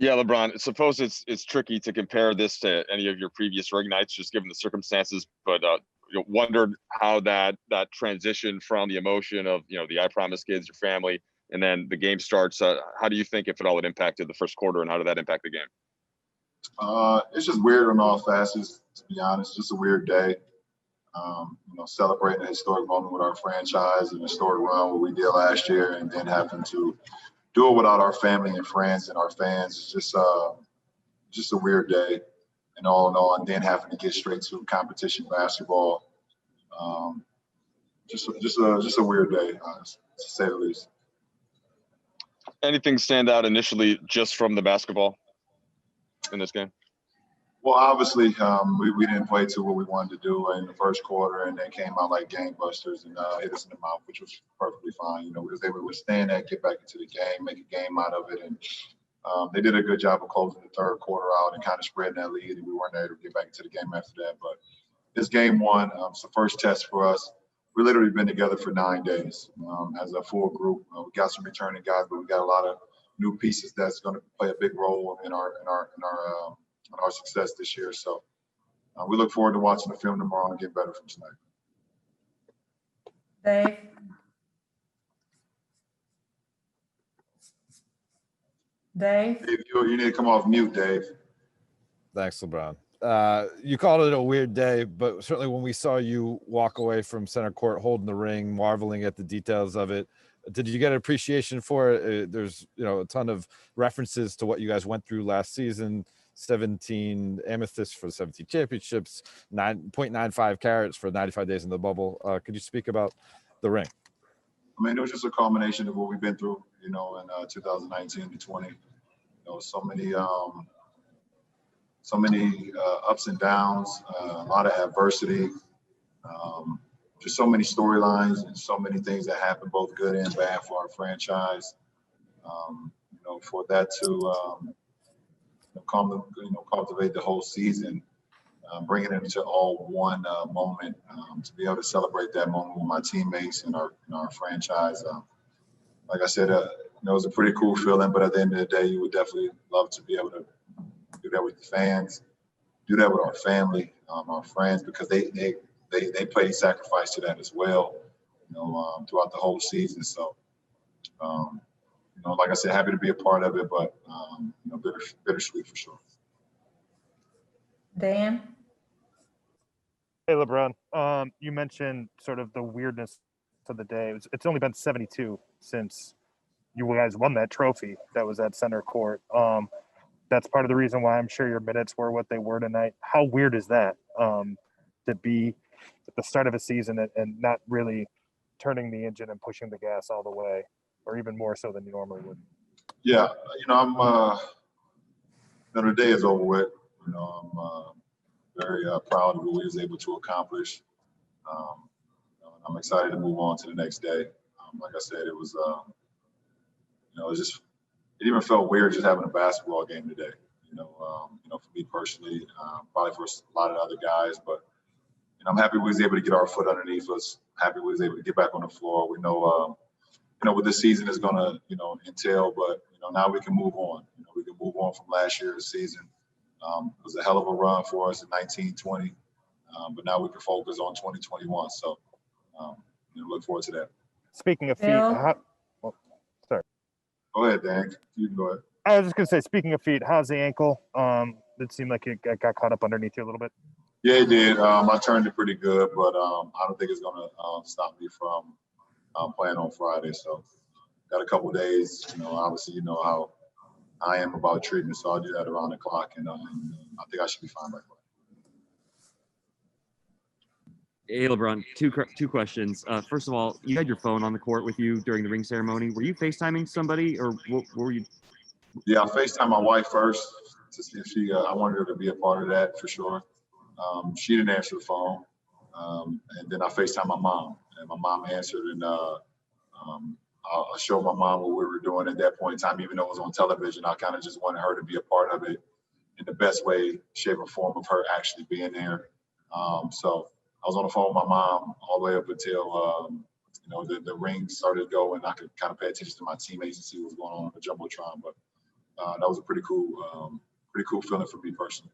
Yeah, LeBron, suppose it's tricky to compare this to any of your previous ring nights, just given the circumstances, but wondered how that transition from the emotion of, the I Promise kids, your family, and then the game starts. How do you think, if at all, it impacted the first quarter, and how did that impact the game? It's just weird on all facets, to be honest. Just a weird day. Celebrating a historic moment with our franchise and a historic run what we did last year, and then having to do it without our family and friends and our fans. It's just a weird day, and all in all, and then having to get straight to competition basketball. Just a weird day, to say the least. Anything stand out initially just from the basketball in this game? Well, obviously, we didn't play to what we wanted to do in the first quarter, and then came out like gangbusters and hit us in the mouth, which was perfectly fine. We was able to withstand that, get back into the game, make a game out of it, and they did a good job of closing the third quarter out and kind of spreading that lead, and we weren't able to get back into the game after that. But this game one, it's the first test for us. We literally been together for 9 days as a full group. We got some returning guys, but we got a lot of new pieces that's going to play a big role in our success this year. So we look forward to watching the film tomorrow and get better from tonight. Dave. Dave, you need to come off mute, Dave. Thanks, LeBron. You called it a weird day, but certainly when we saw you walk away from center court holding the ring, marveling at the details of it, did you get an appreciation for it? There's a ton of references to what you guys went through last season. 17 amethysts for the 17 championships, 9.95 carats for 95 days in the bubble. Could you speak about the ring? I mean, it was just a culmination of what we've been through, in 2019 to 20. So many ups and downs, a lot of adversity, just so many storylines and so many things that happen, both good and bad, for our franchise. For that to cultivate the whole season, bringing it into all one moment, to be able to celebrate that moment with my teammates and our franchise. Like I said, it was a pretty cool feeling, but at the end of the day, you would definitely love to be able to do that with the fans, do that with our family, our friends, because they played sacrifice to that as well, throughout the whole season. So, like I said, happy to be a part of it, but bittersweet for sure. Dan. Hey, LeBron. You mentioned sort of the weirdness of the day. It's only been 72 since you guys won that trophy that was at center court. That's part of the reason why I'm sure your minutes were what they were tonight. How weird is that, to be at the start of a season and not really turning the engine and pushing the gas all the way, or even more so than you normally would? Yeah, I'm the day is over with. I'm very proud of what we was able to accomplish. I'm excited to move on to the next day. Like I said, it was it even felt weird just having a basketball game today. For me personally, probably for a lot of other guys, but I'm happy we was able to get our foot underneath us. Happy we was able to get back on the floor. We know, what this season is going to, entail, but now we can move on. We can move on from last year's season. It was a hell of a run for us in 1920, but now we can focus on 2021. So, look forward to that. Speaking of feet, sorry. Go ahead, Dan. You can go ahead. I was just gonna say, speaking of feet, how's the ankle? It seemed like it got caught up underneath you a little bit. Yeah, it did. I turned it pretty good, but I don't think it's gonna stop me from playing on Friday. So, got a couple days. Obviously, you know how I am about treatment, so I'll do that around the clock, and I think I should be fine by Friday. Hey, LeBron, two questions. First of all, you had your phone on the court with you during the ring ceremony. Were you FaceTiming somebody, or what were you? Yeah, I FaceTimed my wife first to see if I wanted her to be a part of that for sure. She didn't answer the phone, and then I FaceTimed my mom, and my mom answered, and I showed my mom what we were doing at that point in time, even though it was on television. I kind of just wanted her to be a part of it in the best way, shape, or form of her actually being there. So I was on the phone with my mom all the way up until the ring started to go, and I could kind of pay attention to my teammates and see what was going on the jumbotron. But that was a pretty cool feeling for me personally.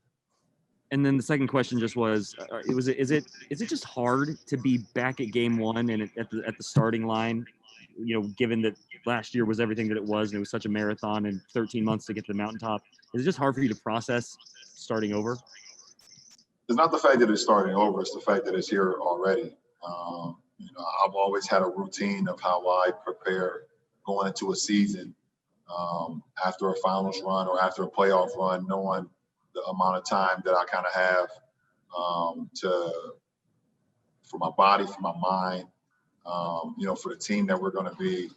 And then the second question just was, is it just hard to be back at game one and at the starting line, given that last year was everything that it was and it was such a marathon and 13 months to get to the mountaintop? Is it just hard for you to process starting over? It's not the fact that it's starting over; it's the fact that it's here already. I've always had a routine of how I prepare going into a season, after a finals run or after a playoff run, knowing the amount of time that I kind of have for my body, for my mind, for the team that we're going to be.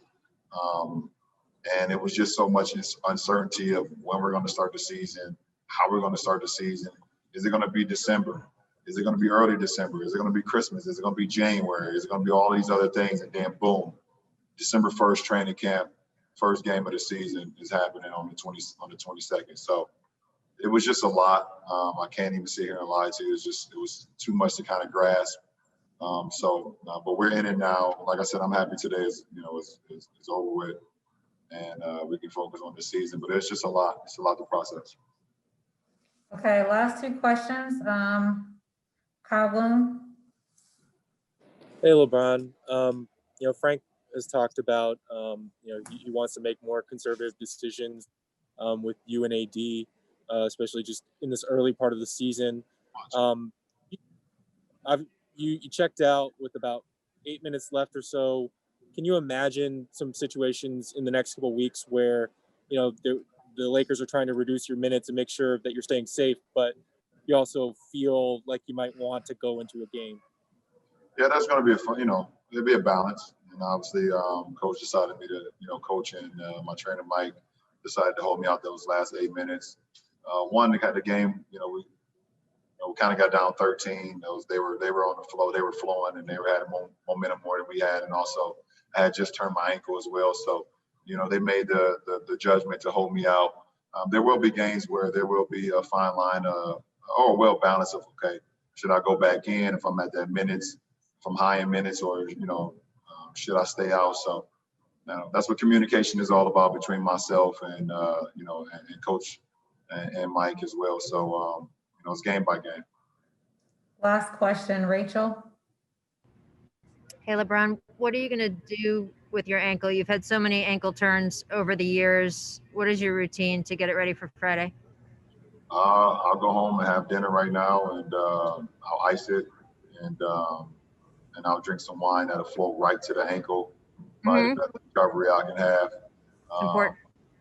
And it was just so much uncertainty of when we're going to start the season, how we're going to start the season. Is it going to be December? Is it going to be early December? Is it going to be Christmas? Is it going to be January? Is it going to be all these other things? And then boom, December 1st training camp, first game of the season is happening on the 22nd. So it was just a lot. I can't even sit here and lie to you. It was too much to kind of grasp. But we're in it now. Like I said, I'm happy today is over with, and we can focus on the season. But it's just a lot. It's a lot to process. Okay, last two questions. Kyle Bloom. Hey, LeBron. Frank has talked about, he wants to make more conservative decisions with you and AD, especially just in this early part of the season. You checked out with about 8 minutes left or so. Can you imagine some situations in the next couple of weeks where, the Lakers are trying to reduce your minutes and make sure that you're staying safe, but you also feel like you might want to go into a game? Yeah, that's going to be it'll be a balance. And obviously, coach decided me to, coach, and my trainer, Mike, decided to hold me out those last 8 minutes. One, the game, we kind of got down 13. They were on the flow. They were flowing, and they had momentum more than we had. And also, I had just turned my ankle as well. So, they made the judgment to hold me out. There will be games where there will be a fine line or a well balance of, okay, should I go back in if I'm at that minutes, if I'm high in minutes, or, should I stay out? So that's what communication is all about between myself and, and coach and Mike as well. So, it's game by game. Last question, Rachel. Hey, LeBron, what are you going to do with your ankle? You've had so many ankle turns over the years. What is your routine to get it ready for Friday? I'll go home and have dinner right now, and I'll ice it, and I'll drink some wine that'll flow right to the ankle. Probably the best recovery I can have. Important.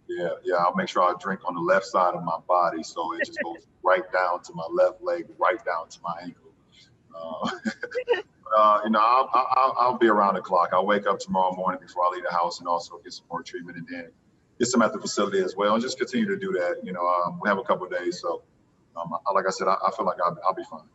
Yeah, I'll make sure I drink on the left side of my body, so it just goes right down to my left leg, right down to my ankle. I'll be around the clock. I'll wake up tomorrow morning before I leave the house and also get some more treatment, and then get some at the facility as well, and just continue to do that. We have a couple of days, so like I said, I feel like I'll be fine.